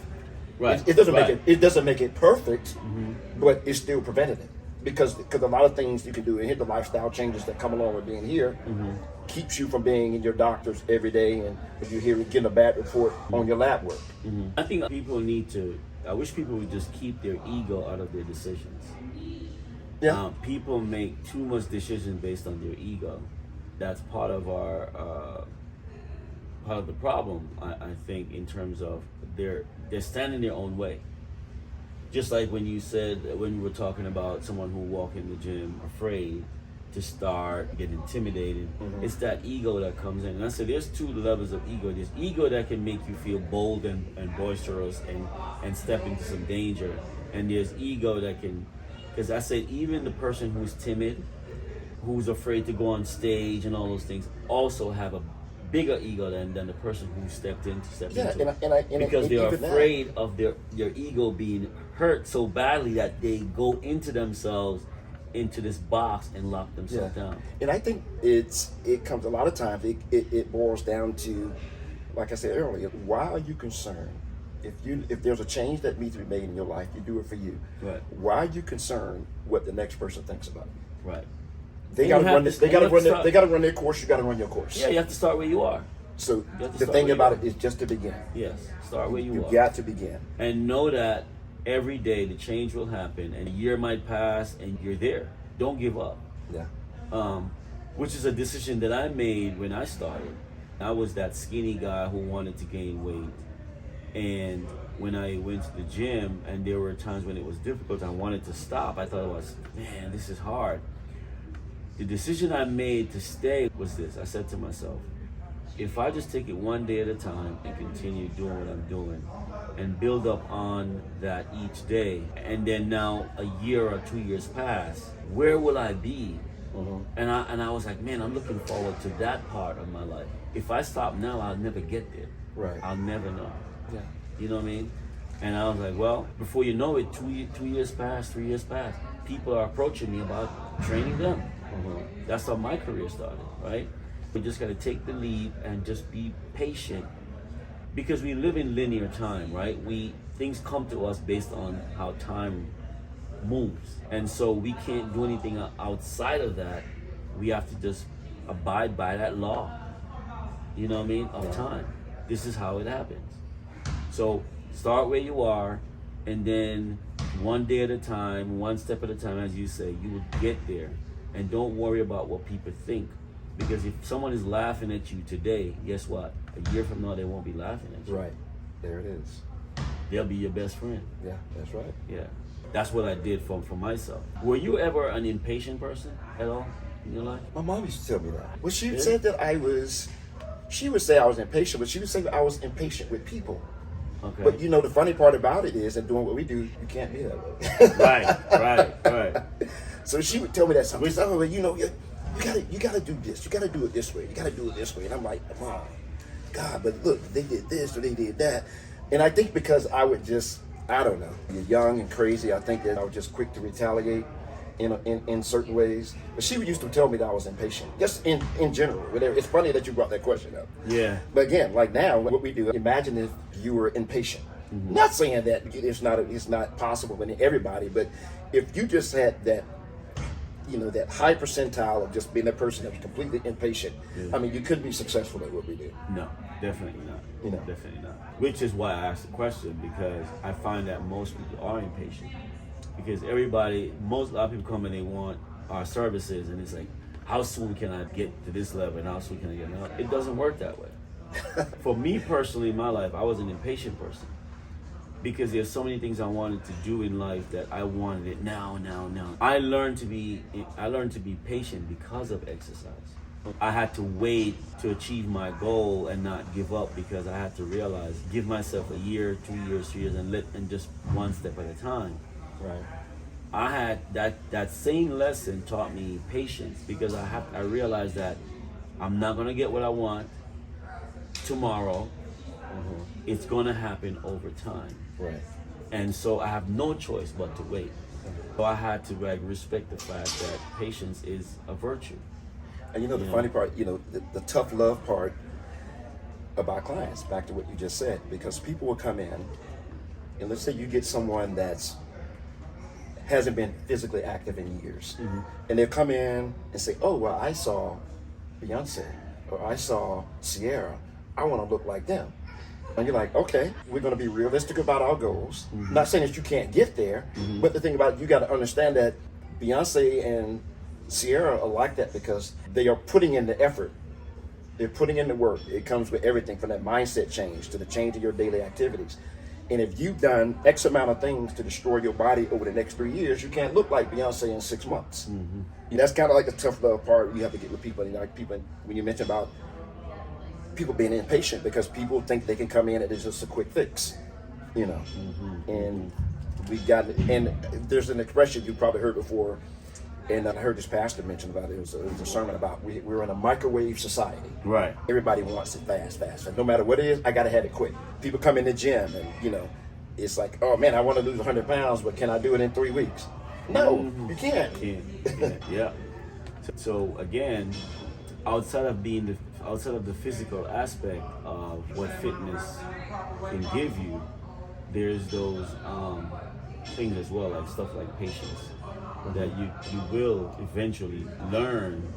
Right. It doesn't make it perfect, but it's still preventative. Because a lot of things you can do, and hit the lifestyle changes that come along with being here, keeps you from being in your doctors every day, and if you're here getting a bad report on your lab work. I think I wish people would just keep their ego out of their decisions. Yeah. People make too much decisions based on their ego. That's part of the problem, I think, in terms of they're standing their own way. Just like when you said, when we were talking about someone who walk in the gym afraid to start, get intimidated, it's that ego that comes in. And I said there's two levels of ego. There's ego that can make you feel bold and boisterous and step into some danger. And there's ego that can, because I said even the person who's timid, who's afraid to go on stage and all those things, also have a bigger ego than the person who stepped into because they're afraid of their ego being hurt so badly that they go into themselves, into this box, and lock themselves down. And I think it comes a lot of times it boils down to, like I said earlier, why are you concerned? If there's a change that needs to be made in your life, you do it for you. Right. Why are you concerned what the next person thinks about you? Right. They got to run. They got to run their course. You got to run your course. Yeah, you have to start where you are. So the thing about it is just to begin. Yes, start where you are. You got to begin. And know that every day the change will happen, and a year might pass, and you're there. Don't give up. Yeah. Which is a decision that I made when I started. I was that skinny guy who wanted to gain weight, and when I went to the gym, and there were times when it was difficult, I wanted to stop. I thought it was, man, this is hard. The decision I made to stay was this. I said to myself, if I just take it one day at a time and continue doing what I'm doing and build up on that each day, and then now a year or 2 years pass, where will I be? And I was like, man, I'm looking forward to that part of my life. If I stop now, I'll never get there. Right. I'll never know. Yeah. You know what I mean? And I was like, well, before you know it, 2 years pass, 3 years pass. People are approaching me about training them. That's how my career started, right? We just got to take the lead and just be patient, because we live in linear time, right? Things come to us based on how time moves, and so we can't do anything outside of that. We have to just abide by that law, you know what I mean, of time. This is how it happens. So start where you are, and then one day at a time, one step at a time, as you say, you will get there. And don't worry about what people think, because if someone is laughing at you today, guess what? A year from now, they won't be laughing at you. Right. There it is. They'll be your best friend. Yeah, that's right. Yeah. That's what I did for myself. Were you ever an impatient person at all in your life? My mom used to tell me that. Well, she said that she would say I was impatient, but she would say that I was impatient with people. Okay. But you know, the funny part about it is, and doing what we do, you can't be that way. Right. So she would tell me that something. Oh, you know, you gotta do this. You gotta do it this way. You gotta do it this way. And I'm like, Mom, God, but look, they did this or they did that. And I think because I don't know, you're young and crazy, I think that I was just quick to retaliate in certain ways. But she used to tell me that I was impatient, just in general. It's funny that you brought that question up. Yeah. But again, like now, what we do, imagine if you were impatient. Not saying that it's not possible with everybody, but if you just had that, you know, that high percentile of just being a person that was completely impatient, I mean, you couldn't be successful at what we do. No, definitely not. You know. Definitely not. Which is why I asked the question, because I find that most people are impatient. Because a lot of people come and they want our services, and it's like, how soon can I get to this level, and how soon can I get another? It doesn't work that way. For me personally, in my life, I was an impatient person, because there's so many things I wanted to do in life that I wanted it now. I learned to be patient because of exercise. I had to wait to achieve my goal and not give up, because I had to realize, give myself a year, 2 years, 3 years, and just one step at a time. Right. I had that same lesson taught me patience, because I realized that I'm not gonna get what I want tomorrow. It's gonna happen over time. Right. And so I have no choice but to wait. So I had to respect the fact that patience is a virtue. And you know, the funny part, you know, the tough love part about clients, back to what you just said, because people will come in, and let's say you get someone that's hasn't been physically active in years, and they'll come in and say, oh, well, I saw Beyonce, or I saw Sierra, I want to look like them. And you're like, okay, we're going to be realistic about our goals. Not saying that you can't get there, but the thing about it, you got to understand that Beyonce and Sierra are like that because they are putting in the effort. They're putting in the work. It comes with everything from that mindset change to the change of your daily activities. And if you've done X amount of things to destroy your body over the next 3 years, you can't look like Beyonce in 6 months. That's kind of like the tough love part you have to get with people. Like people, when you mention about people being impatient, because people think they can come in and it's just a quick fix, And and there's an expression you probably heard before, and I heard this pastor mention about it. It was a sermon about we're in a microwave society. Right. Everybody wants it fast. No matter what it is, I gotta have it quick. People come in the gym and it's like, oh man, I want to lose 100 pounds, but can I do it in 3 weeks? No, you can't. Yeah. So again, outside of the physical aspect of what fitness can give you, there's those things as well, like stuff like patience, that you will eventually learn,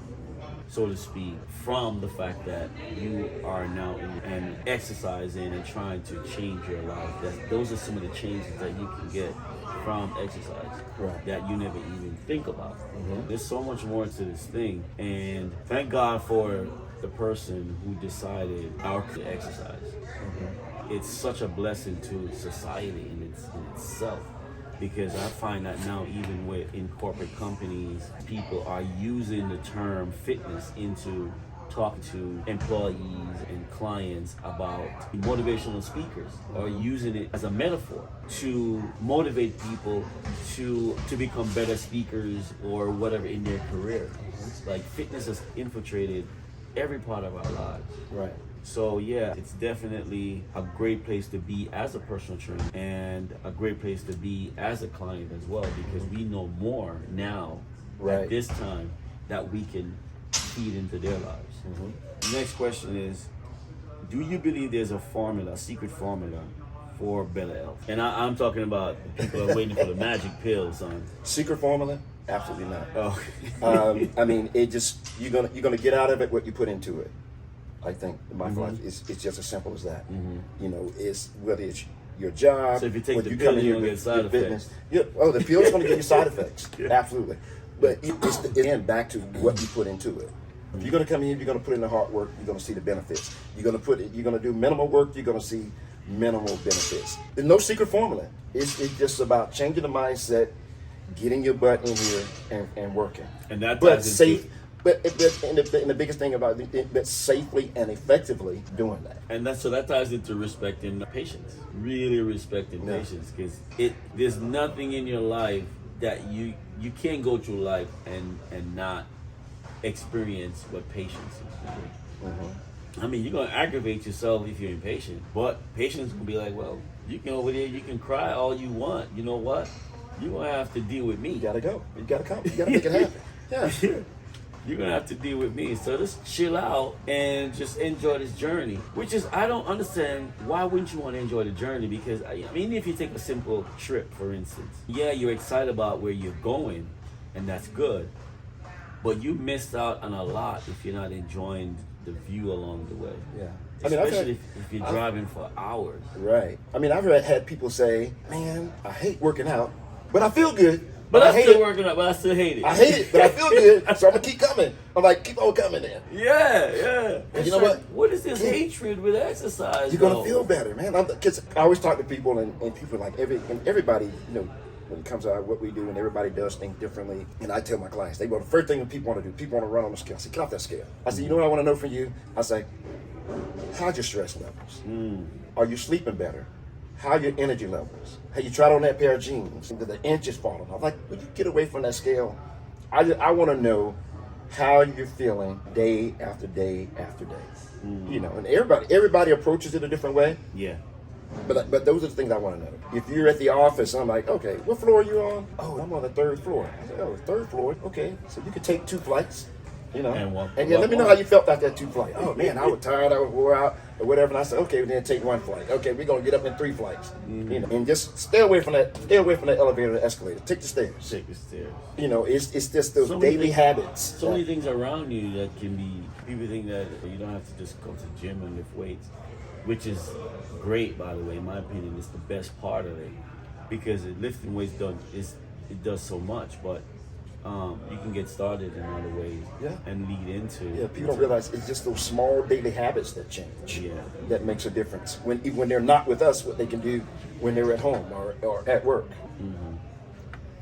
so to speak, from the fact that you are now and exercising and trying to change your life. Those are some of the changes that you can get from exercise, right, that you never even think about. There's so much more to this thing, and thank God for the person who decided to exercise. It's such a blessing to society in itself. Because I find that now, even in corporate companies, people are using the term fitness into talking to employees and clients about motivational speakers, or using it as a metaphor to motivate people to become better speakers or whatever in their career. Like, fitness has infiltrated every part of our lives. Right. So yeah, it's definitely a great place to be as a personal trainer, and a great place to be as a client as well, because we know more now at this time that we can feed into their lives. The next question is, do you believe there's a secret formula for better health? And I'm talking about people are waiting for the magic pill, son. Secret formula? Absolutely not. Oh. I mean, it just you're gonna get out of it what you put into it. I think my life it's just as simple as that. It's whether it's your job. So if you take the pill, you don't get side effects. The pill's going to give you side effects. Absolutely. But it's again back to what you put into it. If you're going to come in, you're going to put in the hard work. You're going to see the benefits. You're going to do minimal work. You're going to see minimal benefits. There's no secret formula. It's just about changing the mindset, getting your butt in here and working. And that but safe. But the biggest thing about it, but safely and effectively doing that. And that ties into respecting patience. Really respecting patience, because there's nothing in your life that you can't go through life and not experience what patience is. I mean, you're gonna aggravate yourself if you're impatient, but patience will be like, well, you can over there, you can cry all you want. You know what? You're gonna have to deal with me. You gotta go. You gotta come. You gotta make it happen. Yeah. You're gonna have to deal with me. So just chill out and just enjoy this journey. Which is, I don't understand, why wouldn't you want to enjoy the journey? Because I mean, if you take a simple trip, for instance, you're excited about where you're going, and that's good. But you missed out on a lot if you're not enjoying the view along the way. Yeah. Especially if you're driving for hours. Right. I mean, I've had people say, man, I hate working out, but I feel good. But I still working out, but I still hate it. I hate it, but I feel good, so I'm gonna keep coming. I'm like, keep on coming then. Yeah. And you know what? What is this hatred with exercise? You're gonna feel better, man. Because I always talk to people, and people like everybody, when it comes out what we do, and everybody does things differently. And I tell my clients, the first thing that people want to do, people want to run on the scale. I say, get off that scale. I say, you know what I want to know from you? I say, how's your stress levels? Are you sleeping better? How are your energy levels? Have you tried on that pair of jeans? Did the inches falling off? Like, would you get away from that scale? I want to know how you're feeling day after day after day. And everybody approaches it a different way. Yeah. But those are the things I want to know. If you're at the office, I'm like, okay, what floor are you on? Oh, I'm on the 3rd floor. I say, oh, 3rd floor. Okay, so you could take 2 flights. And let me know how you felt after that 2 flight. Oh man, I was tired, I was wore out, or whatever. And I said, okay, then take 1 flight. Okay, we're gonna get up in 3 flights. And just stay away from that elevator or escalator. Take the stairs. It's just those daily habits. So many things around you that can be. People think that you don't have to just go to the gym and lift weights, which is great, by the way. In my opinion, it's the best part of it, because lifting weights does so much, but you can get started in other ways and lead into. Yeah, people don't realize it's just those small daily habits that change. Yeah. That makes a difference. When they're not with us, what they can do when they're at home or at work.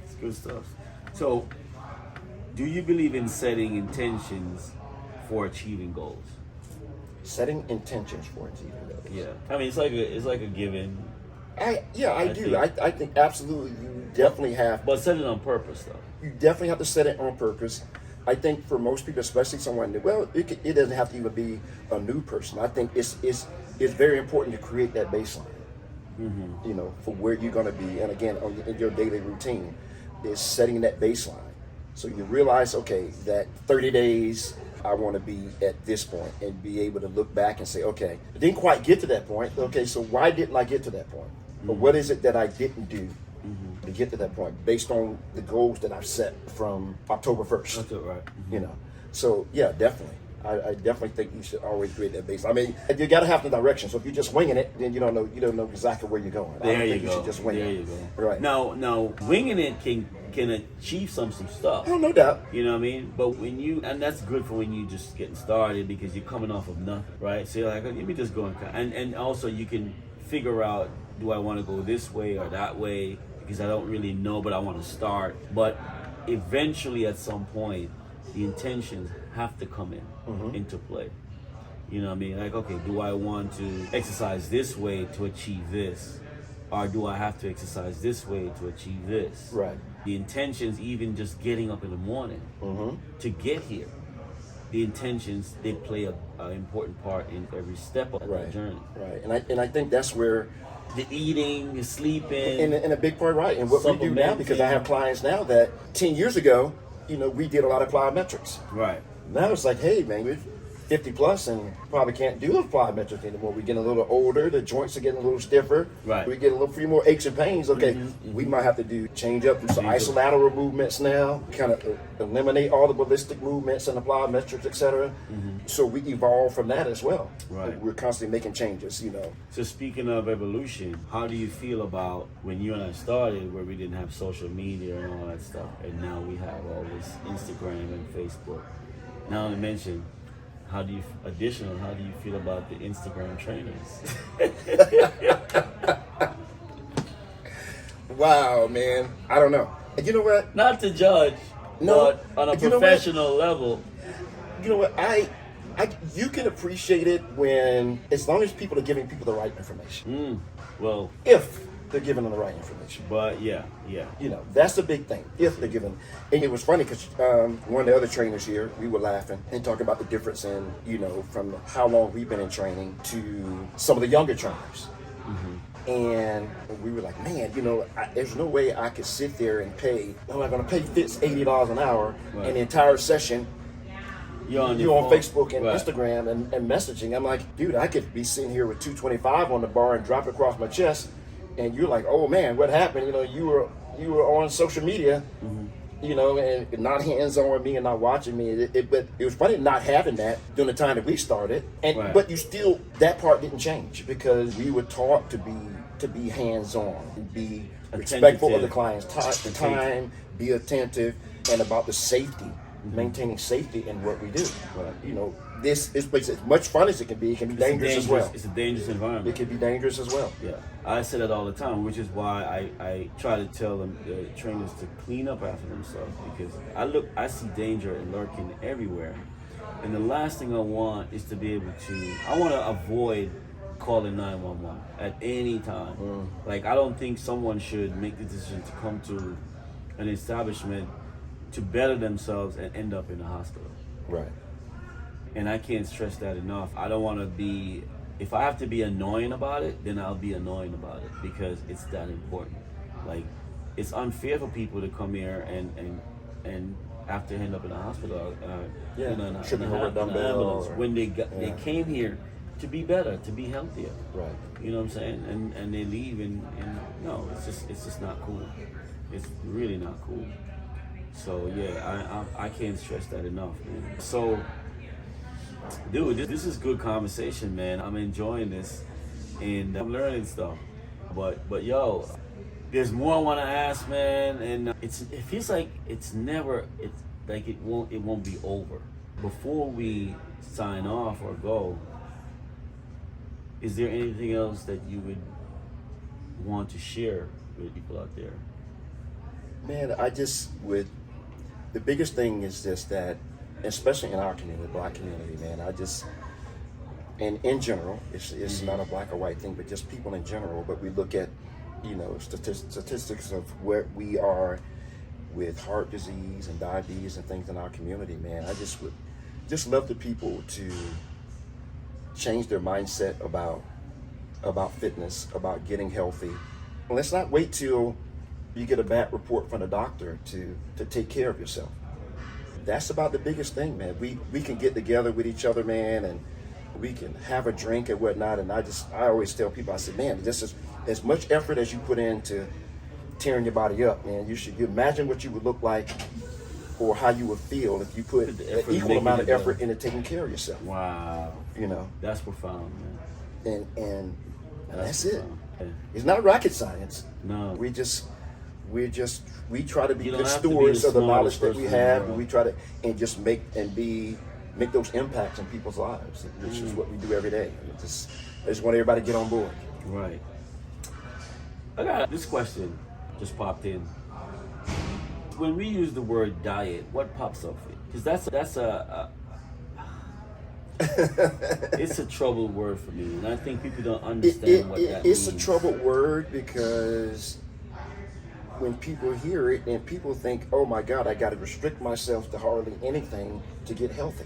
It's good stuff. So, do you believe in setting intentions for achieving goals? Setting intentions for achieving goals. Yeah. I mean, it's like a given. I do. I think absolutely you definitely have. But set it on purpose, though. You definitely have to set it on purpose. I think for most people, especially someone new, well, it doesn't have to even be a new person. I think it's very important to create that baseline. You know, for where you're going to be, and again, in your daily routine, is setting that baseline. So you realize, okay, that 30 days I want to be at this point, and be able to look back and say, okay, I didn't quite get to that point. Okay, so why didn't I get to that point? Or what is it that I didn't do to get to that point, based on the goals that I've set from October 1st? That's it, right? You know, so yeah, definitely. I definitely think you should always create that base. I mean, you got to have the direction. So if you're just winging it, then you don't know exactly where you're going. I don't think you should just wing it. There you go. Right. Now, winging it can achieve some stuff. Oh, no doubt. You know what I mean? But and that's good for when you just getting started, because you're coming off of nothing, right? So you're like, let me just go and also you can figure out, do I want to go this way or that way? Because I don't really know, but I want to start. But eventually, at some point, the intentions have to come into play. You know what I mean? Like, okay, do I want to exercise this way to achieve this? Or do I have to exercise this way to achieve this? Right. The intentions, even just getting up in the morning to get here, the intentions, they play an important part in every step of that journey. Right. And I think that's where the eating, the sleeping, and a big part, right? And what we do now, because I have clients now that 10 years ago, you know, we did a lot of plyometrics. Right. Now it's like, hey, man, we're 50 plus and probably can't do a plyometric anymore. We're getting a little older. The joints are getting a little stiffer. Right. We get a few more aches and pains. Okay, we might have to change up some isolateral movements now, kind of eliminate all the ballistic movements and the plyometrics, etc. So we evolve from that as well. Right. We're constantly making changes, you know. So speaking of evolution, how do you feel about when you and I started, where we didn't have social media and all that stuff, and now we have all this Instagram and Facebook? Now to mention, how do you feel about the Instagram trainers? Wow, man. I don't know. You know what? Not to judge, No, but on a you know what? professional level. You know what? You can appreciate it when, as long as people are giving people the right information. Well, If they're giving them the right information. but yeah. You know, that's the big thing. If they're given, and it was funny because one of the other trainers here, we were laughing and talking about the difference in, you know, from how long we've been in training to some of the younger trainers. And we were like, man, you know, there's no way I could sit there and pay. I'm not going to pay Fitz $80 an hour and the entire session. You're on Facebook and Instagram and messaging. I'm like, dude, I could be sitting here with 225 on the bar and drop it across my chest. And you're like, oh man, what happened? You know, you were on social media, you know, and not hands on with me and not watching me. But it was funny not having that during the time that we started. And but you still, that part didn't change, because we were taught to be hands on, be respectful of the client's time, be attentive, and about the safety, maintaining safety in what we do. You know, this place, as much fun as it can be dangerous as well. It's a dangerous environment. It can be dangerous as well. Yeah, I say that all the time, which is why I try to tell them, the trainers, to clean up after themselves, because I see danger lurking everywhere, and the last thing I want is to be able to. I want to avoid calling 911 at any time. Like, I don't think someone should make the decision to come to an establishment to better themselves and end up in the hospital. Right. And I can't stress that enough. I don't want to be, if I have to be annoying about it, then I'll be annoying about it, because it's that important. Like, it's unfair for people to come here and have to end up in the hospital, tripping over a dumbbell, when they came here to be better, to be healthier. Right. You know what I'm saying? And they leave and no, it's just not cool. It's really not cool. So yeah, I can't stress that enough, man. So, dude, this is good conversation, man. I'm enjoying this, and I'm learning stuff. But yo, There's more I want to ask, man, and it feels like it's like it won't be over. Before we sign off or go, is there anything else that you would want to share with people out there? Man, I just would. The biggest thing is just that, especially in our community, the Black community, man. And in general, it's not a black or white thing, but just people in general. But we look at, statistics of where we are with heart disease and diabetes and things in our community, man. I just would love the people to change their mindset about fitness, about getting healthy. And let's not wait till you get a bad report from the doctor to take care of yourself. That's about the biggest thing, man. We can get together with each other, man, and we can have a drink and whatnot. And I always tell people, I said, man, this is as much effort as you put into tearing your body up, man. You imagine what you would look like or how you would feel if you put an equal amount of effort into taking care of yourself. Wow. That's profound, man. And that's it. Yeah. It's not rocket science. No. We try to be good have to be stewards the of the knowledge that smartest we person in have, the and we try to just make those impacts in people's lives, which is what we do every day. I just want everybody to get on board. Right. I got this question just popped in. When we use the word diet, what pops up for you? Because that's a it's a troubled word for me, and I think people don't understand what that means. It's a troubled word because when people hear it and people think, oh my God, I got to restrict myself to hardly anything to get healthy.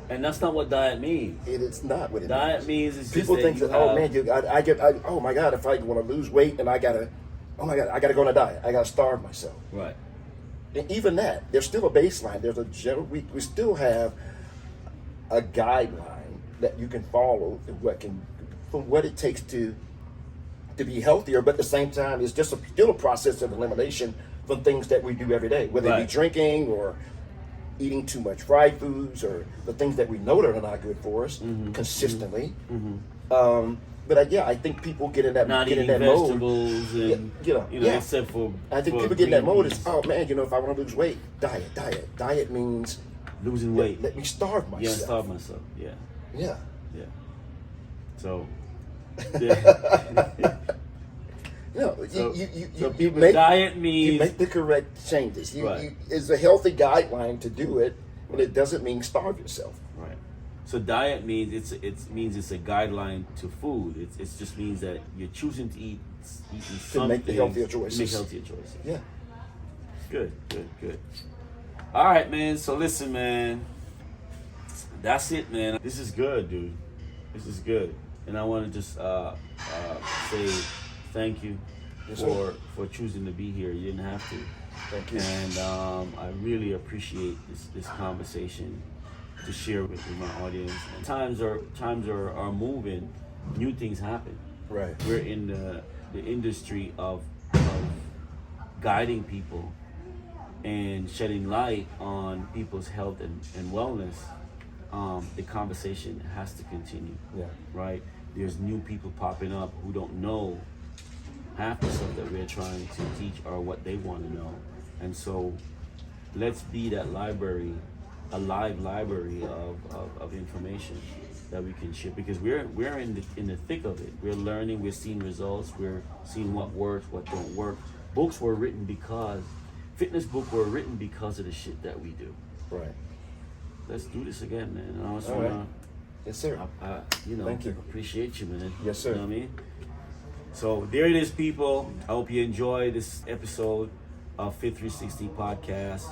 And that's not what diet means. It is not what it diet means. It's people just think that, oh man, oh my God, if I want to lose weight and I got to go on a diet, I got to starve myself. Right. And even that, there's still a baseline. There's a general, we still have a guideline that you can follow from what it takes to be healthier, but at the same time, it's just still a process of elimination from things that we do every day, whether it be drinking or eating too much fried foods or the things that we know that are not good for us consistently. But I think people get in that not get in eating that vegetables mode. And except for I think people get in that mode. It's man, if I want to lose weight, diet means losing weight. Let me starve myself. Yeah, starve myself. Yeah. So. Yeah. Diet means you make the correct changes. It's a healthy guideline to do it, and it doesn't mean starve yourself. Right. So diet means it's a guideline to food. It just means that you're choosing to eat something to make the healthier choices. Make healthier choices. Yeah. Good. All right, man. So listen, man. That's it, man. This is good, dude. This is good. And I want to just say thank you for choosing to be here. You didn't have to. Thank you. And I really appreciate this conversation to share with my audience. And times are moving. New things happen. Right. We're in the industry of guiding people and shedding light on people's health and wellness. The conversation has to continue. Yeah. Right? There's new people popping up who don't know half the stuff that we're trying to teach or what they want to know. And so let's be that library, a live library of information that we can share, because we're in the thick of it. We're learning, we're seeing results, we're seeing what works, what don't work. Fitness books were written because of the shit that we do. Right. Let's do this again, man. And I just All wanna, right. Yes, sir. Thank you. Appreciate you, man. Yes, sir. You know what I mean? So there it is, people. I hope you enjoy this episode of Fit 360 podcast.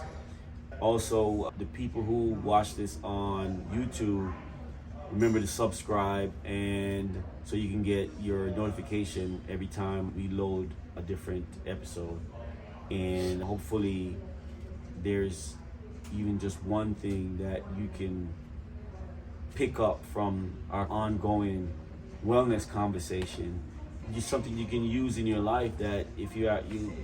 Also, the people who watch this on YouTube, remember to subscribe, and so you can get your notification every time we load a different episode. And hopefully there's even just one thing that you can pick up from our ongoing wellness conversation. Just something you can use in your life that if you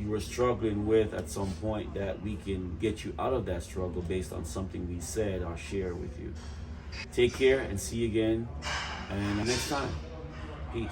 were struggling with at some point, that we can get you out of that struggle based on something we said or share with you. Take care and see you again. And next time, peace.